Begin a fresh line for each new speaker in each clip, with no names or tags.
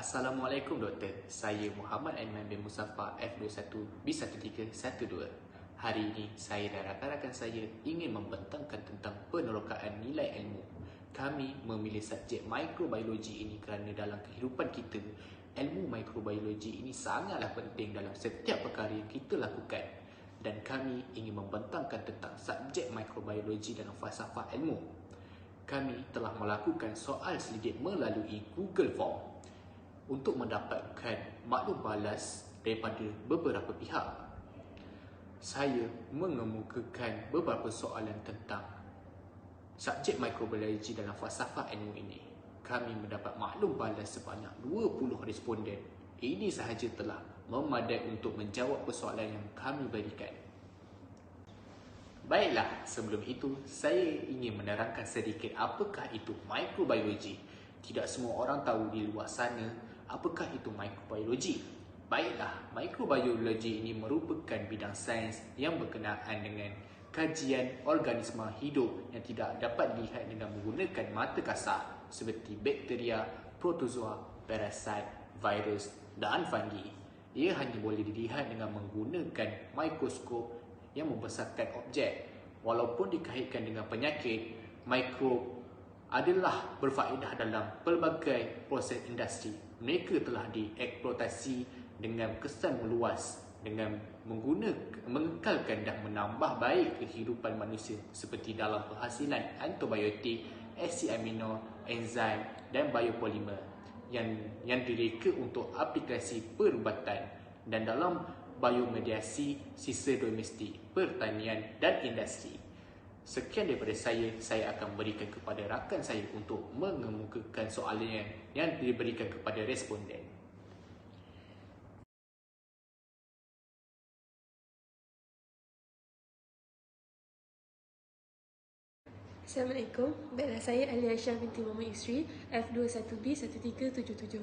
Assalamualaikum Doktor. Saya Muhammad Aiman bin Musaffar F21B1312. Hari ini saya dan rakan-rakan saya ingin membentangkan tentang penerokaan nilai ilmu. Kami memilih subjek mikrobiologi ini kerana dalam kehidupan kita, ilmu mikrobiologi ini sangatlah penting dalam setiap perkara yang kita lakukan. Dan kami ingin membentangkan tentang subjek mikrobiologi dalam falsafah ilmu. Kami telah melakukan soal selidik melalui Google Form untuk mendapatkan maklum balas daripada beberapa pihak. Saya mengemukakan beberapa soalan tentang subjek mikrobiologi dalam falsafah ilmu ini. Kami mendapat maklum balas sebanyak 20 responden. Ini sahaja telah memadai untuk menjawab persoalan yang kami berikan. Baiklah, sebelum itu saya ingin menerangkan sedikit apakah itu mikrobiologi. Tidak semua orang tahu di luar sana apakah itu mikrobiologi. Baiklah, mikrobiologi ini merupakan bidang sains yang berkenaan dengan kajian organisma hidup yang tidak dapat dilihat dengan menggunakan mata kasar seperti bakteria, protozoa, parasit, virus dan fungi. Ia hanya boleh dilihat dengan menggunakan mikroskop yang membesarkan objek. Walaupun dikaitkan dengan penyakit, mikrob adalah berfaedah dalam pelbagai proses industri. Mereka telah dieksploitasi dengan kesan meluas dengan mengekalkan dan menambah baik kehidupan manusia seperti dalam penghasilan antibiotik, asid amino, enzim dan biopolimer yang direka untuk aplikasi perubatan dan dalam biomediasi, sisa domestik, pertanian dan industri. Sekian daripada saya akan berikan kepada rakan saya untuk mengemukakan soalan yang diberikan kepada responden.
Assalamualaikum, baiklah saya Alia Aisyah binti Muhammad Isri, F21B1377.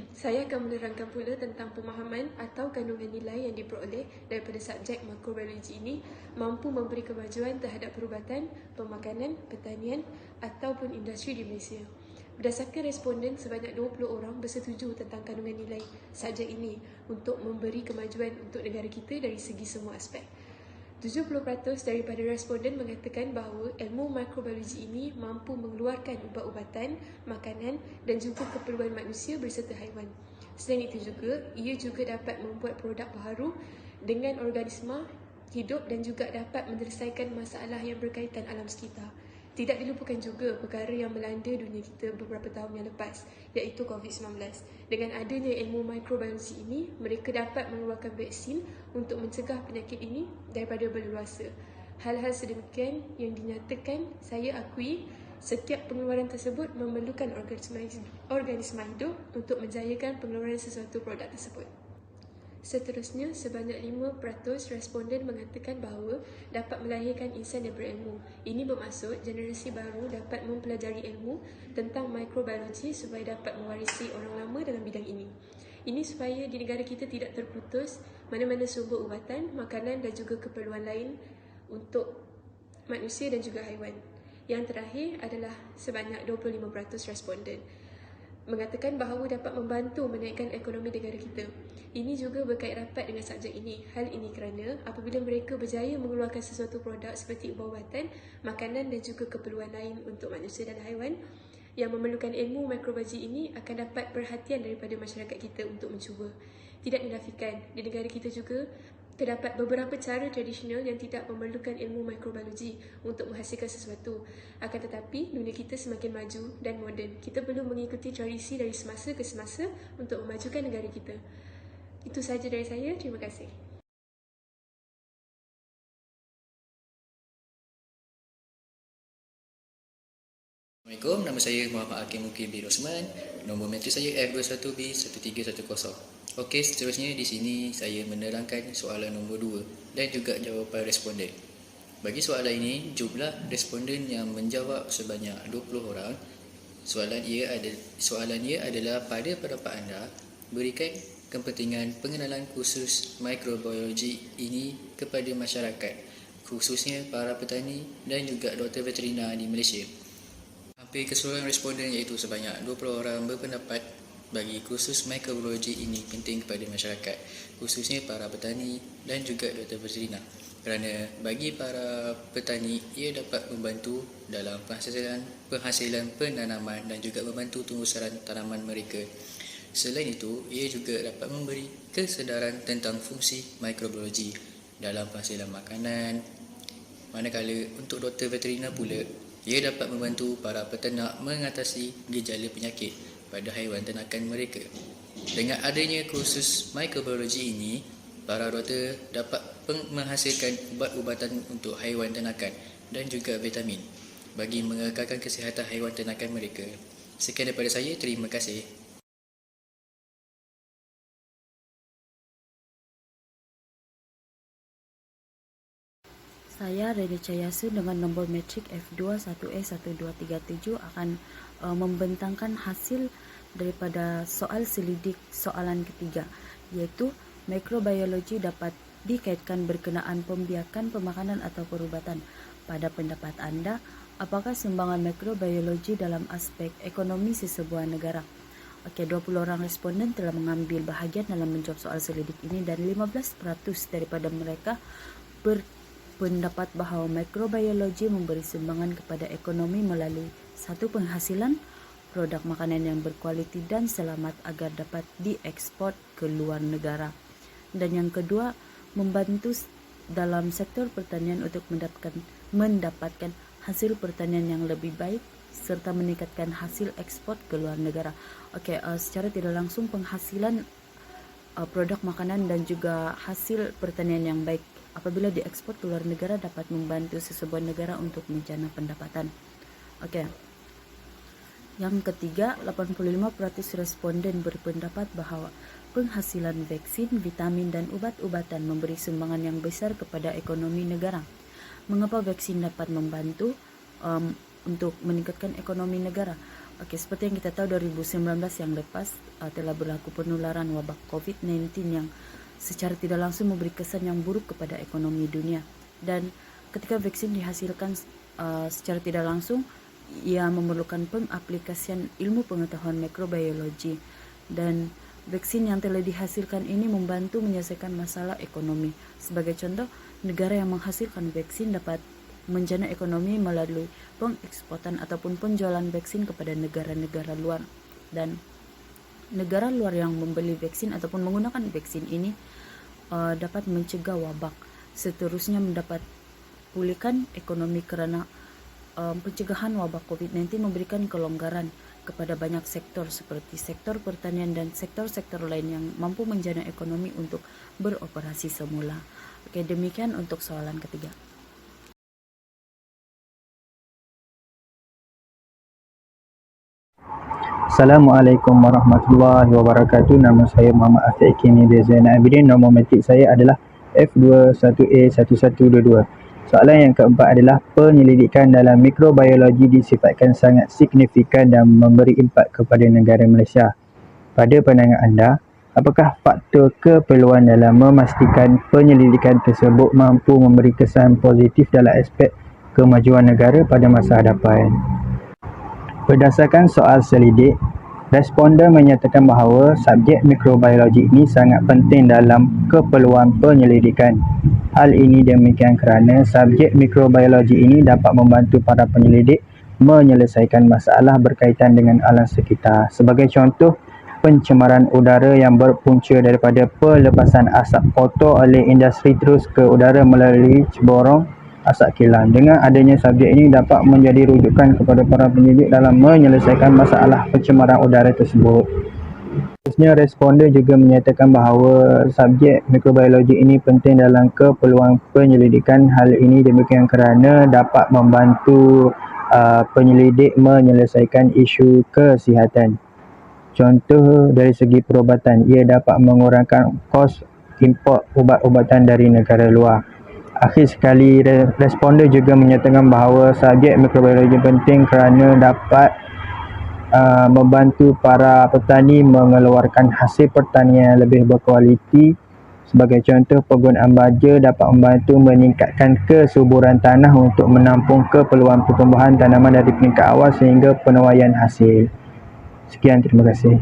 Saya akan menerangkan pula tentang pemahaman atau kandungan nilai yang diperoleh daripada subjek mikrobiologi ini mampu memberi kemajuan terhadap perubatan, pemakanan, pertanian ataupun industri di Malaysia. Berdasarkan responden, sebanyak 20 orang bersetuju tentang kandungan nilai subjek ini untuk memberi kemajuan untuk negara kita dari segi semua aspek. 70% daripada responden mengatakan bahawa ilmu mikrobiologi ini mampu mengeluarkan ubat-ubatan, makanan dan juga keperluan manusia berserta haiwan. Selain itu juga, ia juga dapat membuat produk baharu dengan organisma hidup dan juga dapat menyelesaikan masalah yang berkaitan alam sekitar. Tidak dilupakan juga perkara yang melanda dunia kita beberapa tahun yang lepas, iaitu COVID-19. Dengan adanya ilmu mikrobiologi ini, mereka dapat mengeluarkan vaksin untuk mencegah penyakit ini daripada berluasa. Hal-hal sedemikian yang dinyatakan, saya akui setiap pengeluaran tersebut memerlukan organisma hidup untuk menjayakan pengeluaran sesuatu produk tersebut. Seterusnya, sebanyak 5% responden mengatakan bahawa dapat melahirkan insan yang berilmu. Ini bermaksud generasi baru dapat mempelajari ilmu tentang mikrobiologi supaya dapat mewarisi orang lama dalam bidang ini. Ini supaya di negara kita tidak terputus mana-mana sumber ubatan, makanan dan juga keperluan lain untuk manusia dan juga haiwan. Yang terakhir adalah sebanyak 25% responden mengatakan bahawa dapat membantu menaikkan ekonomi negara kita. Ini juga berkait rapat dengan subjek ini. Hal ini kerana apabila mereka berjaya mengeluarkan sesuatu produk seperti ubat-ubatan, makanan dan juga keperluan lain untuk manusia dan haiwan yang memerlukan ilmu mikrobiologi ini akan dapat perhatian daripada masyarakat kita untuk mencuba. Tidak dinafikan, di negara kita juga terdapat beberapa cara tradisional yang tidak memerlukan ilmu mikrobiologi untuk menghasilkan sesuatu. Akan tetapi, dunia kita semakin maju dan moden. Kita perlu mengikuti tradisi dari semasa ke semasa untuk memajukan negara kita. Itu sahaja dari saya. Terima kasih.
Assalamualaikum, nama saya Muhammad Hakim Mukim bin Rosman. Nombor matrik saya F21B1310. Okey, seterusnya di sini saya menerangkan soalan nombor 2 dan juga jawapan responden. Bagi soalan ini, jumlah responden yang menjawab sebanyak 20 orang. Soalan ia adalah pada pendapat anda, berikan kepentingan pengenalan khusus mikrobiologi ini kepada masyarakat, khususnya para petani dan juga doktor veterina di Malaysia. Hampir keseluruhan responden iaitu sebanyak 20 orang berpendapat bagi kursus mikrobiologi ini penting kepada masyarakat, khususnya para petani dan juga doktor veterina. Kerana bagi para petani, ia dapat membantu dalam penghasilan penanaman dan juga membantu tumbuhan tanaman mereka. Selain itu, ia juga dapat memberi kesedaran tentang fungsi mikrobiologi dalam penghasilan makanan. Manakala untuk doktor veterina pula, ia dapat membantu para peternak mengatasi gejala penyakit pada haiwan ternakan mereka. Dengan adanya kursus mikrobiologi ini, para doktor dapat menghasilkan ubat-ubatan untuk haiwan ternakan dan juga vitamin bagi mengekalkan kesihatan haiwan ternakan mereka. Sekian daripada saya, terima kasih.
Saya Rene Cayasu dengan nombor metrik F21A1237 akan membentangkan hasil daripada soal selidik soalan ketiga, iaitu mikrobiologi dapat dikaitkan berkenaan pembiakan, pemakanan atau perubatan. Pada pendapat anda, apakah sumbangan mikrobiologi dalam aspek ekonomi sesebuah negara? Okey, 20 orang responden telah mengambil bahagian dalam menjawab soal selidik ini dan 15% daripada mereka berpendapat bahawa mikrobiologi memberi sumbangan kepada ekonomi melalui satu, penghasilan produk makanan yang berkualiti dan selamat agar dapat diekspor ke luar negara. Dan yang kedua, membantu dalam sektor pertanian untuk mendapatkan hasil pertanian yang lebih baik serta meningkatkan hasil ekspor ke luar negara. Okey, secara tidak langsung penghasilan produk makanan dan juga hasil pertanian yang baik apabila diekspor ke luar negara dapat membantu sesebuah negara untuk menjana pendapatan. Okey. Yang ketiga, 85% responden berpendapat bahawa penghasilan vaksin, vitamin dan ubat-ubatan memberi sumbangan yang besar kepada ekonomi negara. Mengapa vaksin dapat membantu untuk meningkatkan ekonomi negara? Okey, seperti yang kita tahu 2019 yang lepas telah berlaku penularan wabak COVID-19 yang secara tidak langsung memberi kesan yang buruk kepada ekonomi dunia. Dan ketika vaksin dihasilkan secara tidak langsung, ia memerlukan pengaplikasian ilmu pengetahuan mikrobiologi, dan vaksin yang telah dihasilkan ini membantu menyelesaikan masalah ekonomi. Sebagai contoh, negara yang menghasilkan vaksin dapat menjana ekonomi melalui pengeksporan ataupun penjualan vaksin kepada negara-negara luar, dan negara luar yang membeli vaksin ataupun menggunakan vaksin ini dapat mencegah wabak. Seterusnya mendapat pulihkan ekonomi kerana pencegahan wabak COVID-19 memberikan kelonggaran kepada banyak sektor seperti sektor pertanian dan sektor-sektor lain yang mampu menjana ekonomi untuk beroperasi semula. Okey, demikian untuk soalan ketiga.
Assalamualaikum warahmatullahi wabarakatuh. Nama saya Muhammad Afiq Kini Zainal Abidin. Nombor metrik saya adalah F21A1122. Soalan yang keempat adalah penyelidikan dalam mikrobiologi disifatkan sangat signifikan dan memberi impak kepada negara Malaysia. Pada pandangan anda, apakah faktor keperluan dalam memastikan penyelidikan tersebut mampu memberi kesan positif dalam aspek kemajuan negara pada masa hadapan? Berdasarkan soal selidik, responden menyatakan bahawa subjek mikrobiologi ini sangat penting dalam keperluan penyelidikan. Hal ini demikian kerana subjek mikrobiologi ini dapat membantu para penyelidik menyelesaikan masalah berkaitan dengan alam sekitar. Sebagai contoh, pencemaran udara yang berpunca daripada pelepasan asap kotor oleh industri terus ke udara melalui ceborong asap kilang. Dengan adanya subjek ini dapat menjadi rujukan kepada para penyelidik dalam menyelesaikan masalah pencemaran udara tersebut. Seterusnya, responden juga menyatakan bahawa subjek mikrobiologi ini penting dalam keperluan penyelidikan. Hal ini demikian kerana dapat membantu penyelidik menyelesaikan isu kesihatan. Contoh dari segi perubatan, ia dapat mengurangkan kos import ubat-ubatan dari negara luar. Akhir sekali, responden juga menyatakan bahawa subjek mikrobiologi penting kerana dapat membantu para petani mengeluarkan hasil pertanian yang lebih berkualiti. Sebagai contoh, penggunaan baja dapat membantu meningkatkan kesuburan tanah untuk menampung keperluan pertumbuhan tanaman dari peringkat awal sehingga penuaian hasil. Sekian, terima kasih.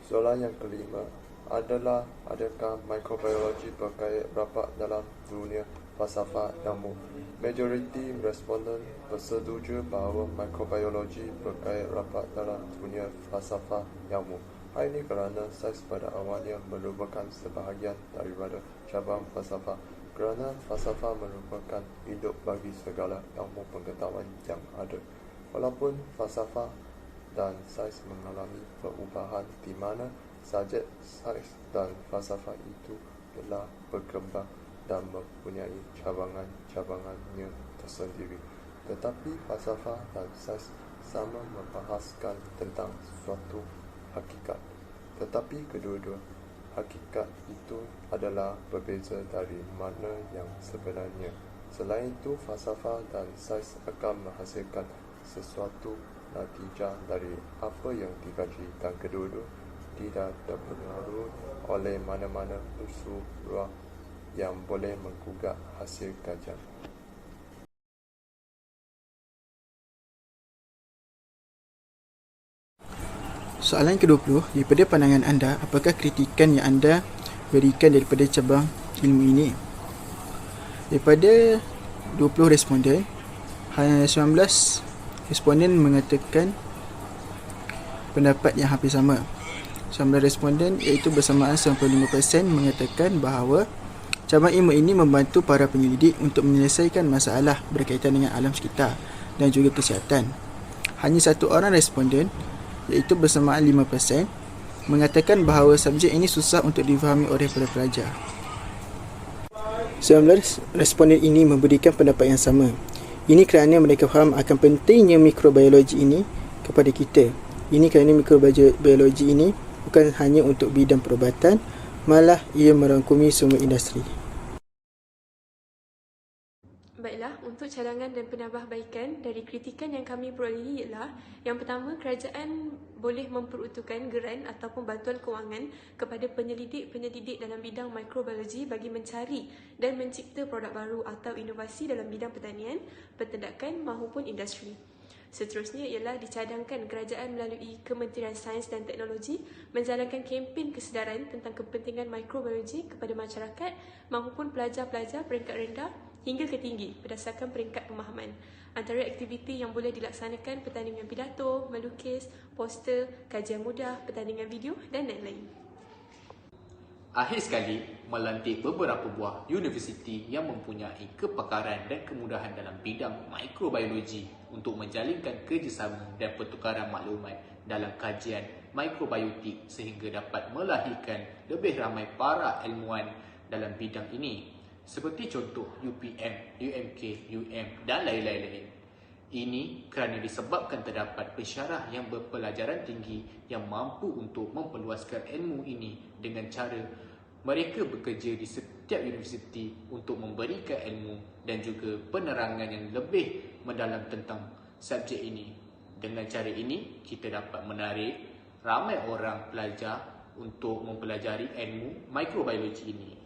Soalan yang kelima adalah, adakah mikrobiologi berkait rapat dalam dunia falsafah ilmu? Majoriti responden bersetuju bahawa mikrobiologi berkait rapat dalam dunia falsafah ilmu. Hal ini kerana sains pada awalnya merupakan sebahagian daripada cabang falsafah, kerana falsafah merupakan induk bagi segala ilmu pengetahuan yang ada. Walaupun falsafah dan sains mengalami perubahan di mana subjek sains dan falsafah itu telah berkembang dan mempunyai cabangan-cabangannya tersendiri. Tetapi falsafah dan sains sama membahaskan tentang suatu hakikat. Tetapi kedua-dua hakikat itu adalah berbeza dari makna yang sebenarnya. Selain itu, falsafah dan sains akan menghasilkan sesuatu natijah dari apa yang dikaji, dan kedua-dua tidak terpengaruh oleh mana-mana unsur luar yang boleh menggugat hasil kajian.
Soalan ke-20, daripada pandangan anda, apakah kritikan yang anda berikan daripada cabang ilmu ini? Daripada 20 responden, hanya 19 responden mengatakan pendapat yang hampir sama. 19 responden iaitu bersamaan 95% mengatakan bahawa cabang ilmu ini membantu para penyelidik untuk menyelesaikan masalah berkaitan dengan alam sekitar dan juga kesihatan. Hanya satu orang responden iaitu bersamaan 5% mengatakan bahawa subjek ini susah untuk difahami oleh para pelajar. 19 responden ini memberikan pendapat yang sama. Ini kerana mereka faham akan pentingnya mikrobiologi ini kepada kita. Ini kerana mikrobiologi ini bukan hanya untuk bidang perubatan, malah ia merangkumi semua industri.
Baiklah, untuk cadangan dan penambahbaikan dari kritikan yang kami perolehi ialah, yang pertama, kerajaan boleh memperuntukkan geran ataupun bantuan kewangan kepada penyelidik-penyelidik dalam bidang mikrobiologi bagi mencari dan mencipta produk baru atau inovasi dalam bidang pertanian, peternakan maupun industri. Seterusnya ialah dicadangkan kerajaan melalui Kementerian Sains dan Teknologi menjalankan kempen kesedaran tentang kepentingan mikrobiologi kepada masyarakat maupun pelajar-pelajar peringkat rendah hingga ke tinggi berdasarkan peringkat pemahaman. Antara aktiviti yang boleh dilaksanakan pertandingan pidato, melukis, poster, kajian mudah, pertandingan video dan lain-lain.
Akhir sekali, melantik beberapa buah universiti yang mempunyai kepakaran dan kemudahan dalam bidang mikrobiologi untuk menjalinkan kerjasama dan pertukaran maklumat dalam kajian mikrobiotik sehingga dapat melahirkan lebih ramai para ilmuwan dalam bidang ini, seperti contoh UPM, UMK, UM dan lain-lain. Ini kerana disebabkan terdapat pensyarah yang berpelajaran tinggi yang mampu untuk memperluaskan ilmu ini dengan cara mereka bekerja di setiap universiti untuk memberikan ilmu dan juga penerangan yang lebih mendalam tentang subjek ini. Dengan cara ini, kita dapat menarik ramai orang pelajar untuk mempelajari ilmu mikrobiologi ini.